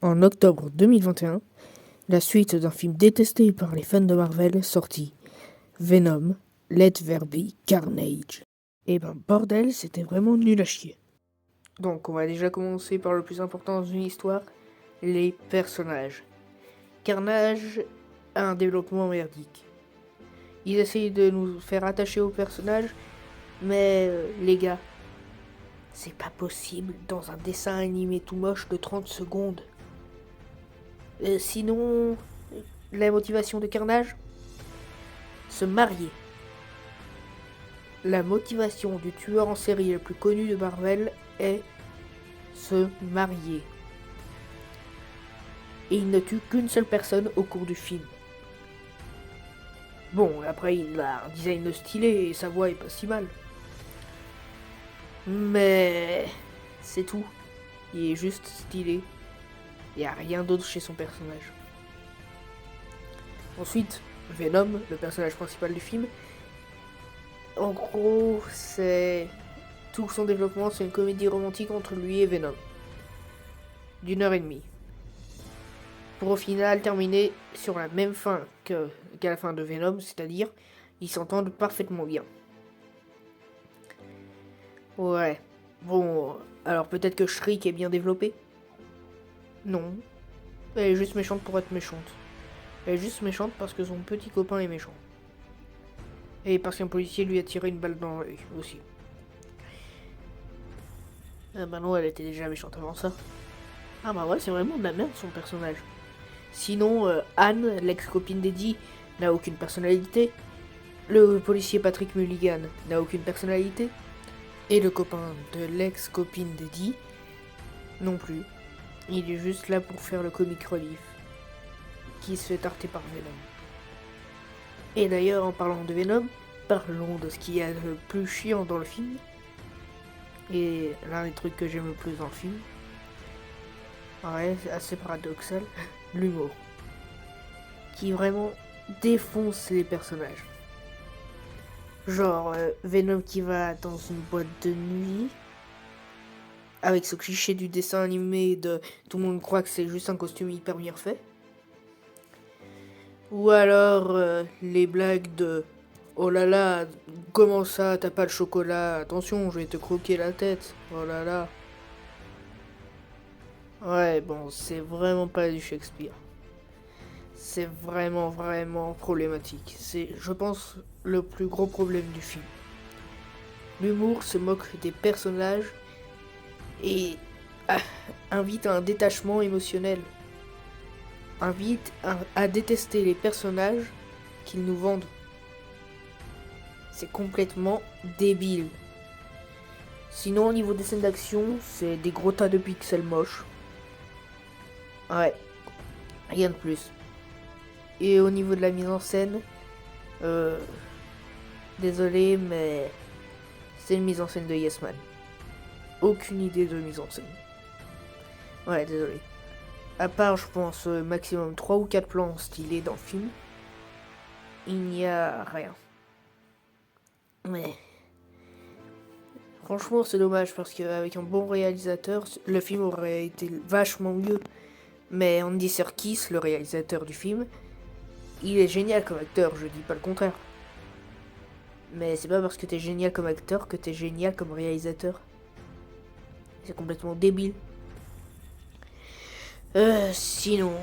en octobre 2021, la suite d'un film détesté par les fans de Marvel sorti, Venom, Let There Be Carnage. Et ben bordel, c'était vraiment nul à chier. Donc on va déjà commencer par le plus important dans une histoire, les personnages. Carnage a un développement merdique. Ils essayent de nous faire attacher aux personnages, mais les gars, c'est pas possible dans un dessin animé tout moche de 30 secondes. Sinon, la motivation de Carnage, se marier. La motivation du tueur en série le plus connu de Marvel est se marier. Et il ne tue qu'une seule personne au cours du film. Bon, après il a un design stylé et sa voix est pas si mal. Mais c'est tout. Il est juste stylé. Il n'y a rien d'autre chez son personnage. Ensuite, Venom, le personnage principal du film. En gros, c'est... Tout son développement, c'est une comédie romantique entre lui et Venom. D'1 heure et demie. Pour au final terminer sur la même fin qu'à la fin de Venom, c'est-à-dire, ils s'entendent parfaitement bien. Ouais. Bon, alors peut-être que Shriek est bien développée. Non. Elle est juste méchante pour être méchante. Elle est juste méchante parce que son petit copain est méchant. Et parce qu'un policier lui a tiré une balle dans l'œil aussi. Ah bah non, elle était déjà méchante avant ça. Ah bah ouais, c'est vraiment de la merde son personnage. Sinon, Anne, l'ex-copine d'Eddie, n'a aucune personnalité. Le policier Patrick Mulligan n'a aucune personnalité. Et le copain de l'ex-copine d'Eddie, non plus. Il est juste là pour faire le comic relief, qui se fait tarter par Venom. Et d'ailleurs, en parlant de Venom, parlons de ce qu'il y a de plus chiant dans le film. Et l'un des trucs que j'aime le plus dans le film, ouais, c'est assez paradoxal, l'humour. Qui vraiment défonce les personnages. Genre Venom qui va dans une boîte de nuit, avec ce cliché du dessin animé de tout le monde croit que c'est juste un costume hyper bien fait. Ou alors les blagues de oh là là, comment ça, t'as pas le chocolat, attention, je vais te croquer la tête, oh là là. Ouais, bon, c'est vraiment pas du Shakespeare. C'est vraiment problématique. C'est, je pense, le plus gros problème du film. L'humour se moque des personnages et invite à un détachement émotionnel. Invite à détester les personnages qu'ils nous vendent. C'est complètement débile. Sinon, au niveau des scènes d'action, c'est des gros tas de pixels moches. Ouais, rien de plus. Et au niveau de la mise en scène, désolé, mais c'est une mise en scène de Yes Man. Aucune idée de mise en scène. Ouais, désolé. À part, je pense, maximum 3 ou 4 plans stylés dans le film, il n'y a rien. Mais franchement, c'est dommage parce qu'avec un bon réalisateur, le film aurait été vachement mieux. Mais Andy Serkis, le réalisateur du film, il est génial comme acteur, je dis pas le contraire. Mais c'est pas parce que t'es génial comme acteur que t'es génial comme réalisateur. C'est complètement débile. Sinon,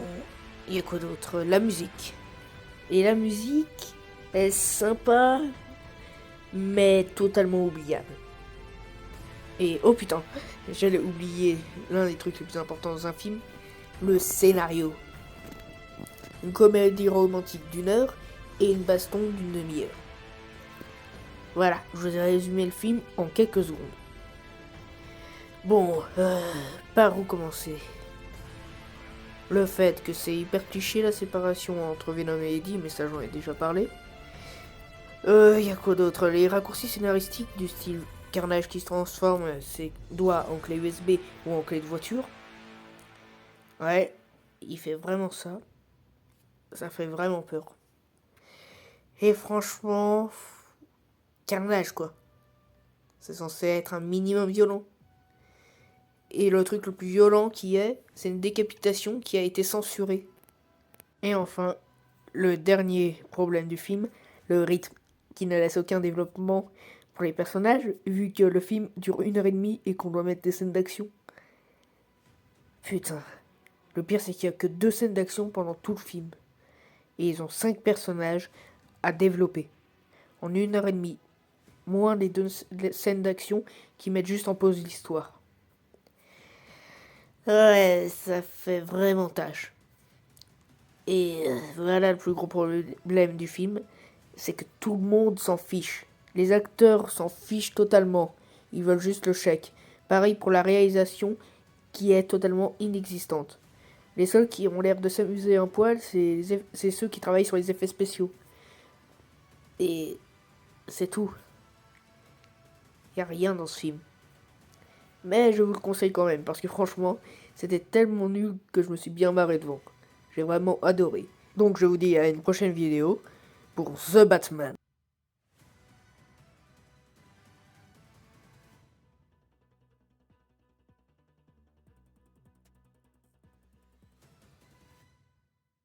il y a quoi d'autre? La musique. Et la musique est sympa, mais totalement oubliable. Et oh putain, j'allais oublier l'un des trucs les plus importants dans un film, le scénario. Une comédie romantique d'1 heure et une baston d'une demi-heure. Voilà, je vous ai résumé le film en quelques secondes. Bon, par où commencer? Le fait que c'est hyper cliché la séparation entre Venom et Eddie, mais ça j'en ai déjà parlé. Y a quoi d'autre? Les raccourcis scénaristiques du style Carnage qui se transforme ses doigts en clé USB ou en clé de voiture. Ouais, il fait vraiment ça. Ça fait vraiment peur. Et franchement, Carnage quoi. C'est censé être un minimum violent. Et le truc le plus violent c'est une décapitation qui a été censurée. Et enfin, le dernier problème du film, le rythme, qui ne laisse aucun développement pour les personnages, vu que le film dure 1h30 et qu'on doit mettre des scènes d'action. Putain. Le pire, c'est qu'il n'y a que 2 scènes d'action pendant tout le film. Et ils ont 5 personnages à développer. En 1h30. Moins les 2 scènes d'action qui mettent juste en pause l'histoire. Ouais, ça fait vraiment tâche. Et voilà le plus gros problème du film, c'est que tout le monde s'en fiche. Les acteurs s'en fichent totalement. Ils veulent juste le chèque. Pareil pour la réalisation qui est totalement inexistante. Les seuls qui ont l'air de s'amuser un poil, c'est ceux qui travaillent sur les effets spéciaux. Et c'est tout. Il n'y a rien dans ce film. Mais je vous le conseille quand même, parce que franchement, c'était tellement nul que je me suis bien marré devant. J'ai vraiment adoré. Donc je vous dis à une prochaine vidéo pour The Batman.